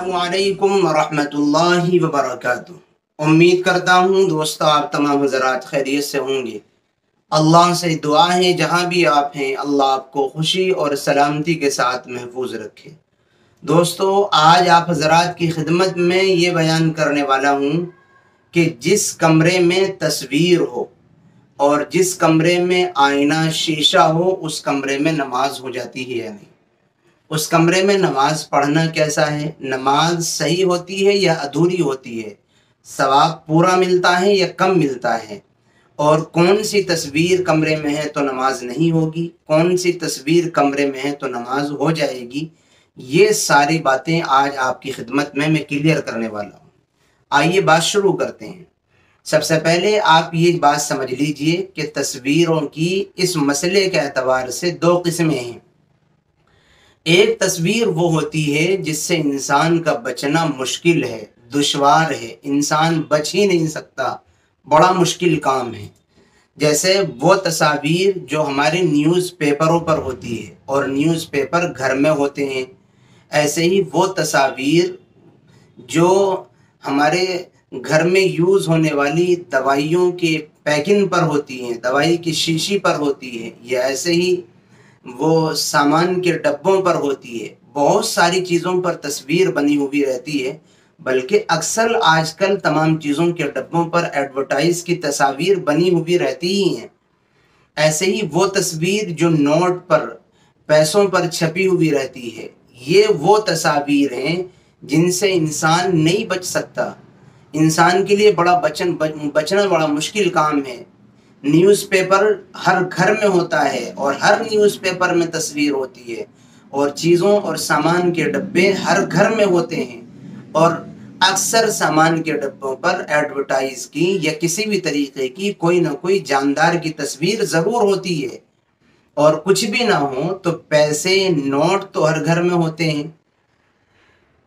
अस्सलामुअलैकुम वरहमतुल्लाहि वबरकातुह। उम्मीद करता हूँ दोस्तों आप तमाम हज़रात खैरियत से होंगे। अल्लाह से दुआ है जहाँ भी आप हैं अल्लाह आपको खुशी और सलामती के साथ महफूज रखे। दोस्तों आज आप हज़रात की खिदमत में ये बयान करने वाला हूँ कि जिस कमरे में तस्वीर हो और जिस कमरे में आईना शीशा हो उस कमरे में नमाज हो जाती है या नहीं, उस कमरे में नमाज पढ़ना कैसा है, नमाज सही होती है या अधूरी होती है, सवाब पूरा मिलता है या कम मिलता है, और कौन सी तस्वीर कमरे में है तो नमाज नहीं होगी, कौन सी तस्वीर कमरे में है तो नमाज हो जाएगी। ये सारी बातें आज आपकी खिदमत में मैं क्लियर करने वाला हूँ। आइए बात शुरू करते हैं। सबसे पहले आप ये बात समझ लीजिए कि तस्वीरों की इस मसले के एतबार से दो किस्में हैं। एक तस्वीर वो होती है जिससे इंसान का बचना मुश्किल है, दुश्वार है, इंसान बच ही नहीं सकता, बड़ा मुश्किल काम है। जैसे वो तस्वीर जो हमारे न्यूज़पेपरों पर होती है और न्यूज़पेपर घर में होते हैं, ऐसे ही वो तस्वीर जो हमारे घर में यूज़ होने वाली दवाइयों के पैकिंग पर होती हैं, दवाई की शीशी पर होती है, या ऐसे ही वो सामान के डब्बों पर होती है। बहुत सारी चीज़ों पर तस्वीर बनी हुई रहती है, बल्कि अक्सर आजकल तमाम चीज़ों के डब्बों पर एडवर्टाइज की तस्वीर बनी हुई रहती ही हैं। ऐसे ही वो तस्वीर जो नोट पर, पैसों पर छपी हुई रहती है, ये वो तस्वीर हैं जिनसे इंसान नहीं बच सकता। इंसान के लिए बचना बड़ा मुश्किल काम है। न्यूज़पेपर हर घर में होता है और हर न्यूज़पेपर में तस्वीर होती है, और चीज़ों और सामान के डब्बे हर घर में होते हैं, और अक्सर सामान के डब्बों पर एडवर्टाइज की या किसी भी तरीके की कोई ना कोई जानदार की तस्वीर ज़रूर होती है। और कुछ भी ना हो तो पैसे नोट तो हर घर में होते हैं।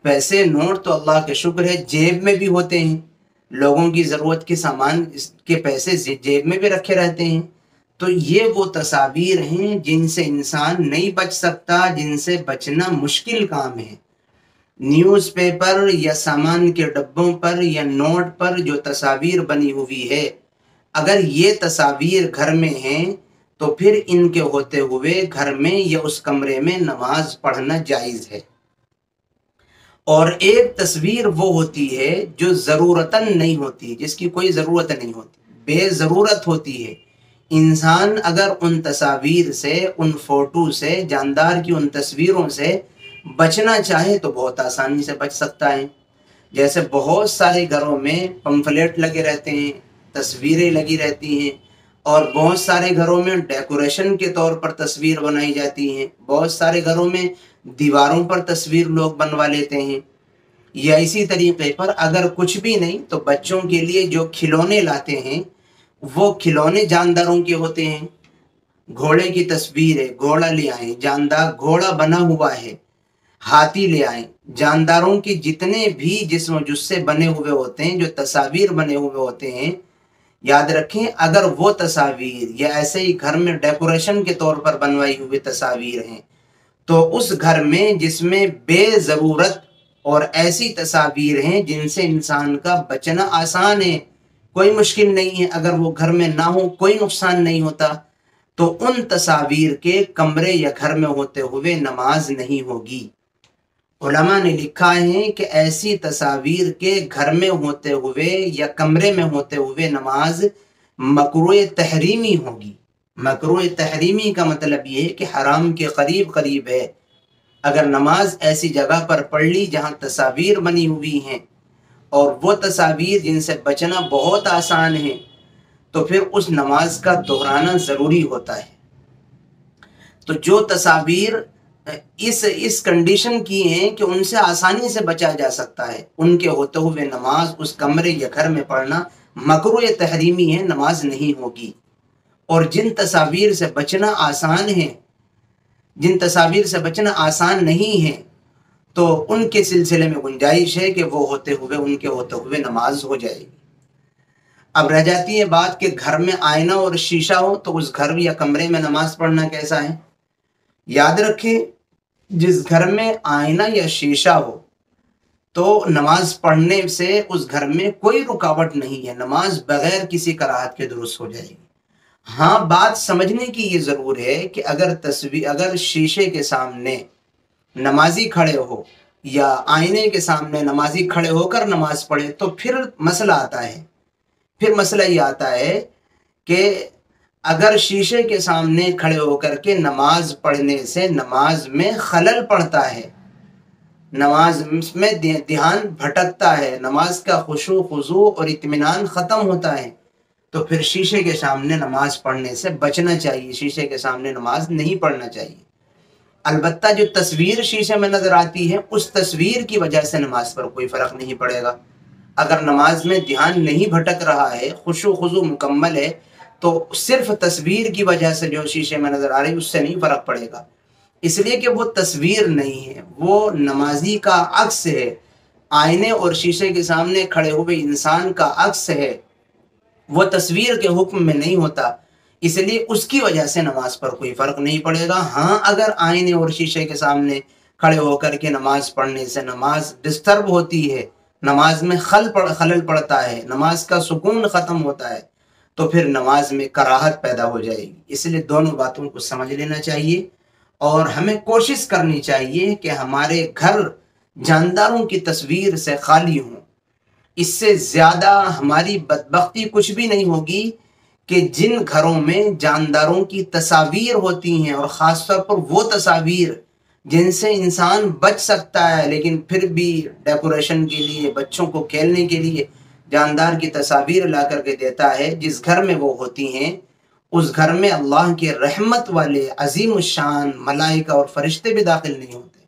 पैसे नोट तो अल्लाह के शुक्र है जेब में भी होते हैं, लोगों की ज़रूरत के सामान के पैसे जेब में भी रखे रहते हैं। तो ये वो तस्वीर हैं जिनसे इंसान नहीं बच सकता, जिनसे बचना मुश्किल काम है। न्यूज़पेपर या सामान के डब्बों पर या नोट पर जो तस्वीर बनी हुई है, अगर ये तस्वीर घर में हैं तो फिर इनके होते हुए घर में या उस कमरे में नमाज पढ़ना जायज़ है। और एक तस्वीर वो होती है जो ज़रूरतन नहीं होती, जिसकी कोई ज़रूरत नहीं होती, बेज़रूरत होती है। इंसान अगर उन तस्वीर से, उन फ़ोटो से, जानदार की उन तस्वीरों से बचना चाहे तो बहुत आसानी से बच सकता है। जैसे बहुत सारे घरों में पंफलेट लगे रहते हैं, तस्वीरें लगी रहती हैं, और बहुत सारे घरों में डेकोरेशन के तौर पर तस्वीर बनाई जाती हैं। बहुत सारे घरों में दीवारों पर तस्वीर लोग बनवा लेते हैं। या इसी तरीके पर अगर कुछ भी नहीं तो बच्चों के लिए जो खिलौने लाते हैं वो खिलौने जानदारों के होते हैं। घोड़े की तस्वीर है, घोड़ा ले आए, जानदार घोड़ा बना हुआ है, हाथी ले आए, जानदारों के जितने भी जिस्म जुस्से बने हुए होते हैं, जो तस्वीर बने हुए होते हैं, याद रखें अगर वो तस्वीर या ऐसे ही घर में डेकोरेशन के तौर पर बनवाई हुई तस्वीर हैं तो उस घर में जिसमें बेज़रूरत और ऐसी तस्वीर हैं जिनसे इंसान का बचना आसान है, कोई मुश्किल नहीं है, अगर वो घर में ना हो कोई नुकसान नहीं होता, तो उन तस्वीर के कमरे या घर में होते हुए नमाज नहीं होगी। उलमा ने लिखा है कि ऐसी तस्वीर के घर में होते हुए या कमरे में होते हुए नमाज मकरूह तहरीमी होगी। मकरूह तहरीमी का मतलब ये है कि हराम के करीब करीब है। अगर नमाज ऐसी जगह पर पढ़ ली जहाँ तस्वीर बनी हुई हैं और वो तस्वीर जिनसे बचना बहुत आसान है, तो फिर उस नमाज का दोहराना ज़रूरी होता है। तो जो तस्वीर इस कंडीशन की हैं कि उनसे आसानी से बचा जा सकता है, उनके होते हुए नमाज उस कमरे या घर में पढ़ना मकरूह तहरीमी है, नमाज नहीं होगी। और जिन तस्वीर से बचना आसान है, जिन तस्वीर से बचना आसान नहीं है, तो उनके सिलसिले में गुंजाइश है कि वो उनके होते हुए नमाज हो जाएगी। अब रह जाती है बात कि घर में आईना और शीशा हो तो उस घर या कमरे में नमाज पढ़ना कैसा है। याद रखें जिस घर में आईना या शीशा हो تو نماز پڑھنے سے اس گھر میں کوئی رکاوٹ نہیں ہے، نماز بغیر کسی کراہت کے درست ہو جائے گی۔ ہاں بات سمجھنے کی یہ ضرور ہے کہ اگر شیشے کے سامنے نمازی کھڑے ہو یا آئینے کے سامنے نمازی کھڑے ہو کر نماز پڑھے تو پھر مسئلہ آتا ہے۔ پھر مسئلہ یہ آتا ہے کہ اگر شیشے کے سامنے کھڑے ہو کر کے نماز پڑھنے سے نماز میں خلل پڑتا ہے، نماز میں دھیان بھٹکتا ہے، نماز کا خشوع خضوع اور اطمینان ختم ہوتا ہے، تو پھر شیشے کے سامنے نماز پڑھنے سے بچنا چاہیے، شیشے کے سامنے نماز نہیں پڑھنا چاہیے۔ البتہ جو تصویر شیشے میں نظر آتی ہے اس تصویر کی وجہ سے نماز پر کوئی فرق نہیں پڑے گا۔ اگر نماز میں دھیان نہیں بھٹک رہا ہے، خشوع خضوع مکمل ہے، تو صرف تصویر کی وجہ سے جو شیشے میں نظر آ رہی اس سے نہیں فرق پڑے گا، اس لیے کہ وہ تصویر نہیں ہے، وہ نمازی کا عکس ہے، آئینے اور شیشے کے سامنے کھڑے ہوئے انسان کا عکس ہے، وہ تصویر کے حکم میں نہیں ہوتا، اس لیے اس کی وجہ سے نماز پر کوئی فرق نہیں پڑے گا۔ ہاں اگر آئینے اور شیشے کے سامنے کھڑے ہو کر کے نماز پڑھنے سے نماز ڈسٹرب ہوتی ہے، نماز میں خلل پڑتا ہے، نماز کا سکون ختم ہوتا ہے، تو پھر نماز میں کراہت پیدا ہو جائے گی۔ اس لیے دونوں باتوں کو سمجھ لینا چاہیے اور ہمیں کوشش کرنی چاہیے کہ ہمارے گھر جانداروں کی تصویر سے خالی ہوں۔ اس سے زیادہ ہماری بدبختی کچھ بھی نہیں ہوگی کہ جن گھروں میں جانداروں کی تصاویر ہوتی ہیں، اور خاص طور پر وہ تصاویر جن سے انسان بچ سکتا ہے لیکن پھر بھی ڈیکوریشن کے لیے، بچوں کو کھیلنے کے لیے جاندار کی تصاویر لا کر کے دیتا ہے، جس گھر میں وہ ہوتی ہیں اس گھر میں اللہ کے رحمت والے عظیم الشان ملائکہ اور فرشتے بھی داخل نہیں ہوتے۔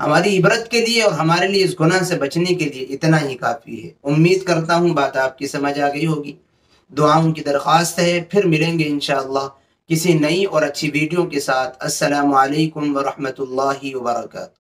ہماری عبرت کے لیے اور ہمارے لیے اس گناہ سے بچنے کے لیے اتنا ہی کافی ہے۔ امید کرتا ہوں بات آپ کی سمجھ آ گئی ہوگی۔ دعاؤں کی درخواست ہے، پھر ملیں گے انشاءاللہ کسی نئی اور اچھی ویڈیو کے ساتھ۔ السلام علیکم ورحمۃ اللہ وبرکاتہ۔